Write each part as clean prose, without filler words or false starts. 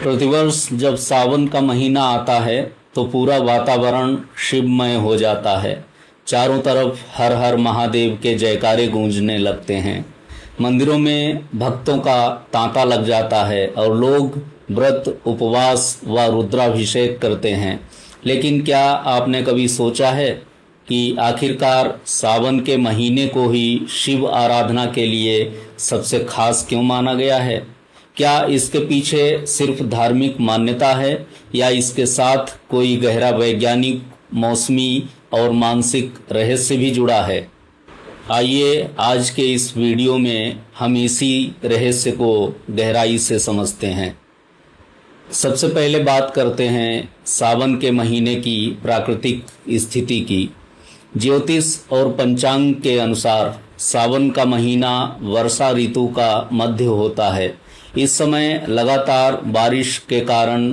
प्रतिवर्ष जब सावन का महीना आता है तो पूरा वातावरण शिवमय हो जाता है। चारों तरफ हर हर महादेव के जयकारे गूंजने लगते हैं। मंदिरों में भक्तों का तांता लग जाता है और लोग व्रत, उपवास व रुद्राभिषेक करते हैं। लेकिन क्या आपने कभी सोचा है कि आखिरकार सावन के महीने को ही शिव आराधना के लिए सबसे खास क्यों माना गया है? क्या इसके पीछे सिर्फ धार्मिक मान्यता है या इसके साथ कोई गहरा वैज्ञानिक, मौसमी और मानसिक रहस्य भी जुड़ा है? आइए आज के इस वीडियो में हम इसी रहस्य को गहराई से समझते हैं। सबसे पहले बात करते हैं सावन के महीने की प्राकृतिक स्थिति की। ज्योतिष और पंचांग के अनुसार सावन का महीना वर्षा ऋतु का मध्य होता है। इस समय लगातार बारिश के कारण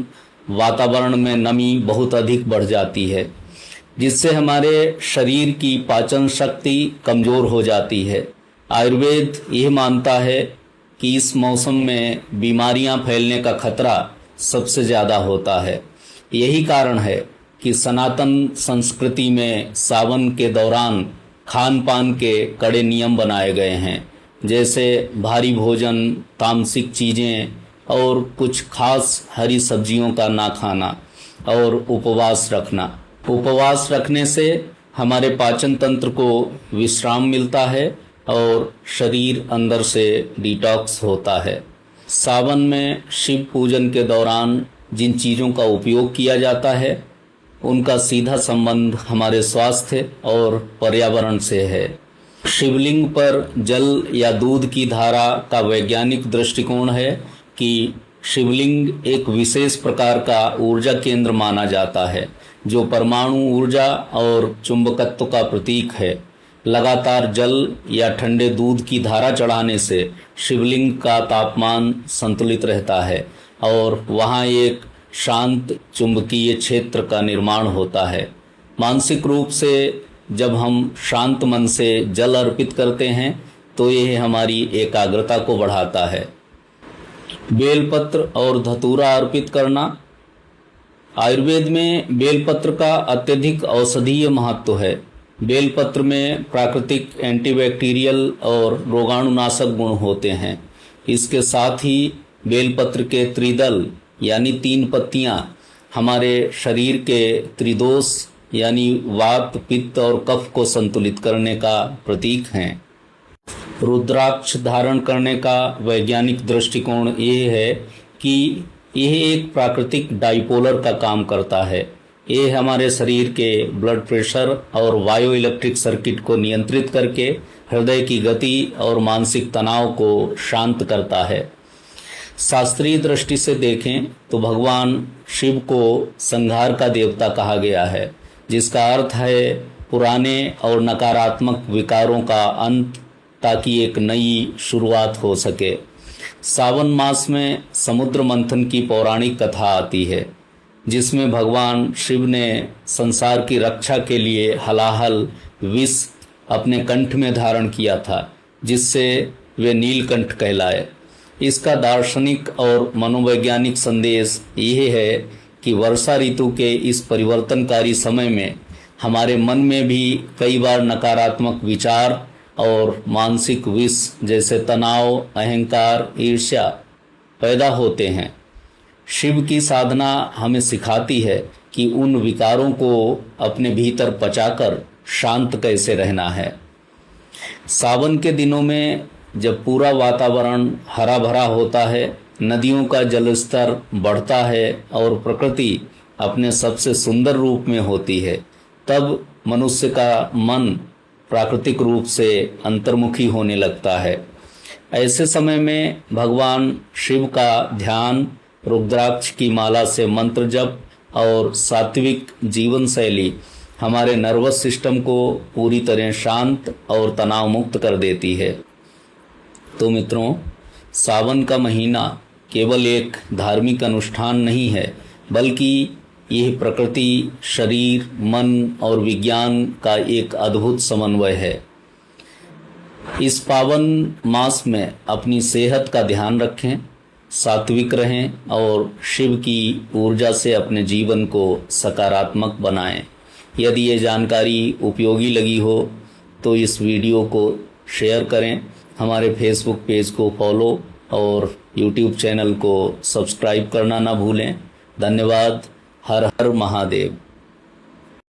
वातावरण में नमी बहुत अधिक बढ़ जाती है, जिससे हमारे शरीर की पाचन शक्ति कमज़ोर हो जाती है। आयुर्वेद यह मानता है कि इस मौसम में बीमारियां फैलने का खतरा सबसे ज़्यादा होता है। यही कारण है कि सनातन संस्कृति में सावन के दौरान खान पान के कड़े नियम बनाए गए हैं, जैसे भारी भोजन, तामसिक चीज़ें और कुछ खास हरी सब्जियों का ना खाना और उपवास रखना। उपवास रखने से हमारे पाचन तंत्र को विश्राम मिलता है और शरीर अंदर से डिटॉक्स होता है। सावन में शिव पूजन के दौरान जिन चीज़ों का उपयोग किया जाता है उनका सीधा संबंध हमारे स्वास्थ्य और पर्यावरण से है। शिवलिंग पर जल या दूध की धारा का वैज्ञानिक दृष्टिकोण है कि शिवलिंग एक विशेष प्रकार का ऊर्जा केंद्र माना जाता है, जो परमाणु ऊर्जा और चुंबकत्व का प्रतीक है। लगातार जल या ठंडे दूध की धारा चढ़ाने से शिवलिंग का तापमान संतुलित रहता है और वहाँ एक शांत चुंबकीय क्षेत्र का निर्माण होता है। मानसिक रूप से जब हम शांत मन से जल अर्पित करते हैं तो यह हमारी एकाग्रता को बढ़ाता है। बेलपत्र और धतूरा अर्पित करना। आयुर्वेद में बेलपत्र का अत्यधिक औषधीय महत्व है। बेलपत्र में प्राकृतिक एंटीबैक्टीरियल और रोगाणुनाशक गुण होते हैं। इसके साथ ही बेलपत्र के त्रिदल यानी 3 पत्तियां हमारे शरीर के त्रिदोष यानी वात, पित्त और कफ को संतुलित करने का प्रतीक हैं। रुद्राक्ष धारण करने का वैज्ञानिक दृष्टिकोण ये है कि यह एक प्राकृतिक डाइपोलर का काम करता है। ये हमारे शरीर के ब्लड प्रेशर और बायो इलेक्ट्रिक सर्किट को नियंत्रित करके हृदय की गति और मानसिक तनाव को शांत करता है। शास्त्रीय दृष्टि से देखें तो भगवान शिव को संहार का देवता कहा गया है, जिसका अर्थ है पुराने और नकारात्मक विकारों का अंत, ताकि एक नई शुरुआत हो सके। सावन मास में समुद्र मंथन की पौराणिक कथा आती है, जिसमें भगवान शिव ने संसार की रक्षा के लिए हलाहल विष अपने कंठ में धारण किया था, जिससे वे नीलकंठ कहलाए। इसका दार्शनिक और मनोवैज्ञानिक संदेश यह है कि वर्षा ऋतु के इस परिवर्तनकारी समय में हमारे मन में भी कई बार नकारात्मक विचार और मानसिक विष जैसे तनाव, अहंकार, ईर्ष्या पैदा होते हैं। शिव की साधना हमें सिखाती है कि उन विकारों को अपने भीतर पचाकर शांत कैसे रहना है। सावन के दिनों में जब पूरा वातावरण हरा भरा होता है, नदियों का जलस्तर बढ़ता है और प्रकृति अपने सबसे सुंदर रूप में होती है, तब मनुष्य का मन प्राकृतिक रूप से अंतर्मुखी होने लगता है। ऐसे समय में भगवान शिव का ध्यान, रुद्राक्ष की माला से मंत्र जप और सात्विक जीवन शैली हमारे नर्वस सिस्टम को पूरी तरह शांत और तनाव मुक्त कर देती है। तो मित्रों, सावन का महीना केवल एक धार्मिक अनुष्ठान नहीं है, बल्कि यह प्रकृति, शरीर, मन और विज्ञान का एक अद्भुत समन्वय है। इस पावन मास में अपनी सेहत का ध्यान रखें, सात्विक रहें और शिव की ऊर्जा से अपने जीवन को सकारात्मक बनाएं। यदि ये जानकारी उपयोगी लगी हो तो इस वीडियो को शेयर करें, हमारे फेसबुक पेज को फॉलो और यूट्यूब चैनल को सब्सक्राइब करना ना भूलें। धन्यवाद। हर हर महादेव।